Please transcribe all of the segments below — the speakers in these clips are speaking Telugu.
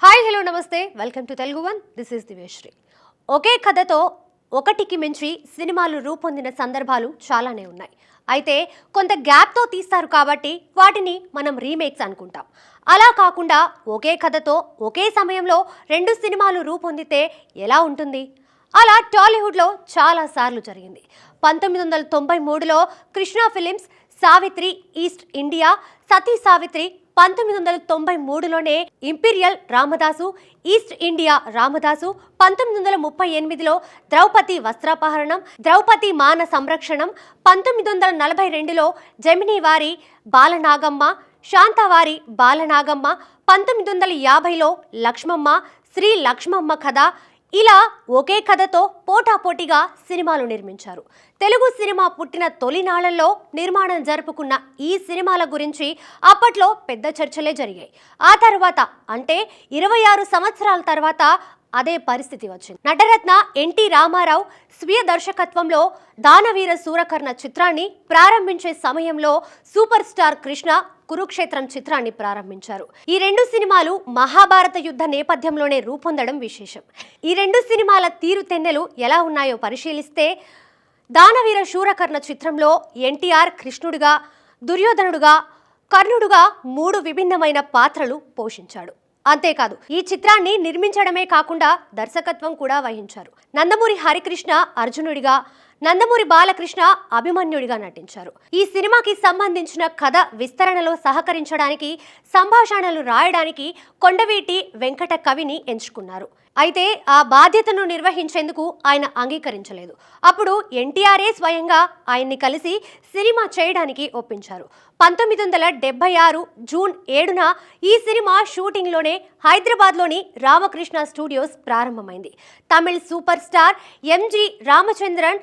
హాయ్ హలో నమస్తే welcome to Telugu one. This is Diveshri. ఒకే కథతో ఒకటికి మించి సినిమాలు రూపొందిన సందర్భాలు చాలానే ఉన్నాయి. అయితే కొంత గ్యాప్తో తీస్తారు కాబట్టి వాటిని మనం రీమేక్స్ అనుకుంటాం. అలా కాకుండా ఒకే కథతో ఒకే సమయంలో రెండు సినిమాలు రూపొందితే ఎలా ఉంటుంది? అలా టాలీవుడ్లో చాలాసార్లు జరిగింది. 1993లో Krishna films Savitri east India, Sati Savitri, 1993లోనే imperial Ramadasu, east India Ramadasu, 1938లో ద్రౌపది వస్త్రాపహరణం, ద్రౌపది మాన సంరక్షణం, 1942లో జమినీ వారి బాలనాగమ్మ, శాంతవారి బాలనాగమ్మ, 1950లో లక్ష్మమ్మ, శ్రీ లక్ష్మమ్మ కథ. ఇలా ఒకే కథతో పోటాపోటీగా సినిమాలు నిర్మించారు. తెలుగు సినిమా పుట్టిన తొలినాళ్లలో నిర్మాణం జరుపుకున్న ఈ సినిమాల గురించి అప్పట్లో పెద్ద చర్చలే జరిగాయి. ఆ తర్వాత అంటే 26 సంవత్సరాల తర్వాత అదే పరిస్థితి వచ్చింది. నటరత్న ఎన్టీ రామారావు స్వీయ దర్శకత్వంలో దానవీర సూరకర్ణ చిత్రాన్ని ప్రారంభించే సమయంలో సూపర్ స్టార్ కృష్ణ కురుక్షేత్రం చిత్రాన్ని ప్రారంభించారు. ఈ రెండు సినిమాలు మహాభారత యుద్ధ నేపథ్యంలోనే రూపొందడం విశేషం. ఈ రెండు సినిమాల తీరుతెన్నెలు ఎలా ఉన్నాయో పరిశీలిస్తే, దానవీర శూరకర్ణ చిత్రంలో ఎన్టీఆర్ కృష్ణుడిగా, దుర్యోధనుడుగా, కర్ణుడుగా 3 విభిన్నమైన పాత్రలు పోషించాడు. అంతేకాదు, ఈ చిత్రాన్ని నిర్మించడమే కాకుండా దర్శకత్వం కూడా వహించారు. నందమూరి హరికృష్ణ అర్జునుడిగా, నందమూరి బాలకృష్ణ అభిమన్యుడిగా నటించారు. ఈ సినిమాకి సంబంధించిన కథ విస్తరణలో సహకరించడానికి, సంభాషణలు రాయడానికి కొండవీటి వెంకట కవిని ఎంచుకున్నారు. అయితే ఆ బాధ్యతను నిర్వహించేందుకు ఆయన అంగీకరించలేదు. అప్పుడు ఎన్టీఆర్ఏ స్వయంగా ఆయన్ని కలిసి సినిమా చేయడానికి ఒప్పించారు. 1976 జూన్ 7న ఈ సినిమా షూటింగ్లోనే హైదరాబాద్లోని రామకృష్ణ స్టూడియోస్ ప్రారంభమైంది. Tamil super star MG Ramachandran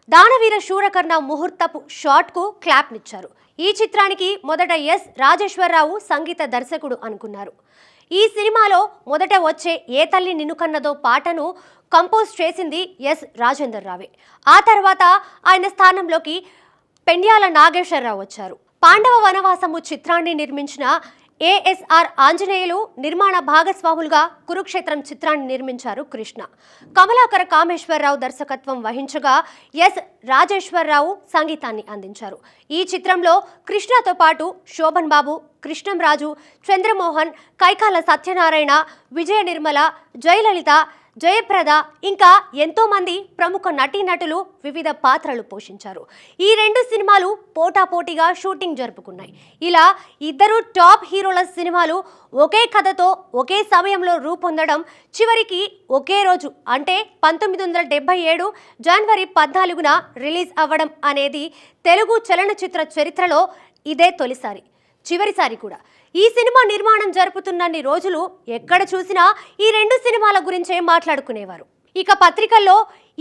Danaveera Soorakarna ముహూర్తపు షాట్కు క్లాప్నిచ్చారు. ఈ చిత్రానికి మొదట ఎస్ రాజేశ్వరరావు సంగీత దర్శకుడు అనుకున్నారు. ఈ సినిమాలో మొదట వచ్చే ఏ తల్లి నిన్నుకన్నదో పాటను కంపోజ్ చేసింది ఎస్ రాజేందర్ రావే. ఆ తర్వాత ఆయన స్థానంలోకి పెండ్యాల నాగేశ్వరరావు వచ్చారు. పాండవ వనవాసము చిత్రాన్ని నిర్మించిన ఏఎస్ఆర్ ఆంజనేయులు నిర్మాణ భాగస్వాములుగా కురుక్షేత్రం చిత్రాన్ని నిర్మించారు కృష్ణ. కమలాకర కామేశ్వరరావు దర్శకత్వం వహించగా ఎస్ రాజేశ్వరరావు సంగీతాన్ని అందించారు. ఈ చిత్రంలో కృష్ణతో పాటు శోభన్ బాబు, కృష్ణంరాజు, చంద్రమోహన్, కైకాల సత్యనారాయణ, విజయ నిర్మల, జయలలిత, జయప్రద ఇంకా ఎంతో మంది ప్రముఖ నటీనటులు వివిధ పాత్రలు పోషించారు. ఈ రెండు సినిమాలు పోటాపోటీగా షూటింగ్ జరుపుకున్నాయి. ఇలా ఇద్దరు టాప్ హీరోల సినిమాలు ఒకే కథతో ఒకే సమయంలో రూపొందడం, చివరికి ఒకే రోజు అంటే 1977 జనవరి 14న రిలీజ్ అవ్వడం అనేది తెలుగు చలనచిత్ర చరిత్రలో ఇదే తొలిసారి, చివరిసారి కూడా. ఈ సినిమా నిర్మాణం జరుపుతున్నన్ని రోజులు ఎక్కడ చూసినా ఈ రెండు సినిమాల గురించే మాట్లాడుకునేవారు. ఇక పత్రికల్లో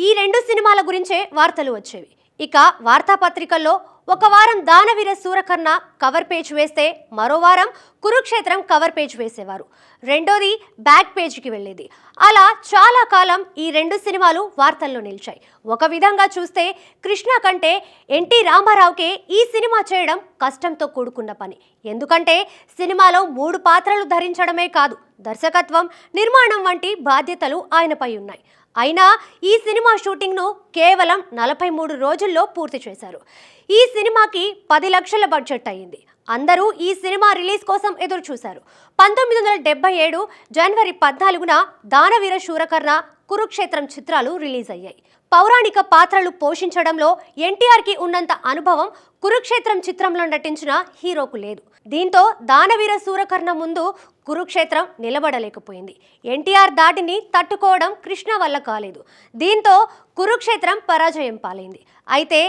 ఈ రెండు సినిమాల గురించే వార్తలు వచ్చేవి. ఇక వార్తాపత్రికల్లో ఒక వారం దానవీర సూరకర్ణ కవర్ పేజ్ వేస్తే మరో వారం కురుక్షేత్రం కవర్ పేజ్ వేసేవారు. రెండోది బ్యాక్ పేజ్కి వెళ్ళేది. అలా చాలా కాలం ఈ రెండు సినిమాలు వార్తల్లో నిలిచాయి. ఒక విధంగా చూస్తే కృష్ణ కంటే ఎన్టీ రామారావుకే ఈ సినిమా చేయడం కష్టంతో కూడుకున్న పని. ఎందుకంటే సినిమాలో 3 పాత్రలు ధరించడమే కాదు, దర్శకత్వం, నిర్మాణం వంటి బాధ్యతలు ఆయనపై ఉన్నాయి. అయినా ఈ సినిమా షూటింగ్ను కేవలం 43 రోజుల్లో పూర్తి చేశారు. ఈ సినిమాకి 10 లక్షల బడ్జెట్ అయ్యింది. అందరూ ఈ సినిమా రిలీజ్ కోసం ఎదురు చూశారు. 1977 జనవరి 14న దానవీర శూరకర్ణ, కురుక్షేత్రం చిత్రాలు రిలీజ్ అయ్యాయి. పౌరాణిక పాత్రలు పోషించడంలో ఎన్టీఆర్కి ఉన్నంత అనుభవం కురుక్షేత్రం చిత్రంలో నటించిన హీరోకు లేదు. దీంతో దానవీర సూరకర్ణ ముందు కురుక్షేత్రం నిలబడలేకపోయింది. ఎన్టీఆర్ దాటిని తట్టుకోవడం కృష్ణ వల్ల కాలేదు. దీంతో కురుక్షేత్రం పరాజయం పాలైంది. అయితే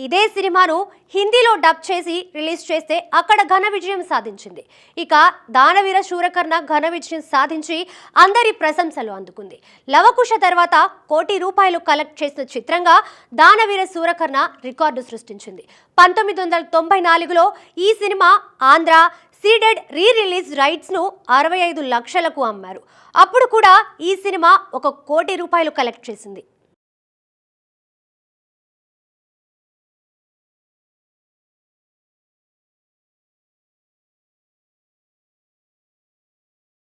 ఇదే సినిమాను హిందీలో డబ్ చేసి రిలీజ్ చేస్తే అక్కడ ఘన విజయం సాధించింది. ఇక దానవీర శూరకర్ణ ఘన విజయం సాధించి అందరి ప్రశంసలు అందుకుంది. లవకుశ తర్వాత ₹1 కోటి కలెక్ట్ చేసిన చిత్రంగా దానవీర శూరకర్ణ రికార్డు సృష్టించింది. 1994లో ఈ cinema Andhra ceded re release రైట్స్ను 65 లక్షలకు అమ్మారు. అప్పుడు కూడా ఈ సినిమా ₹1 కోటి కలెక్ట్ చేసింది.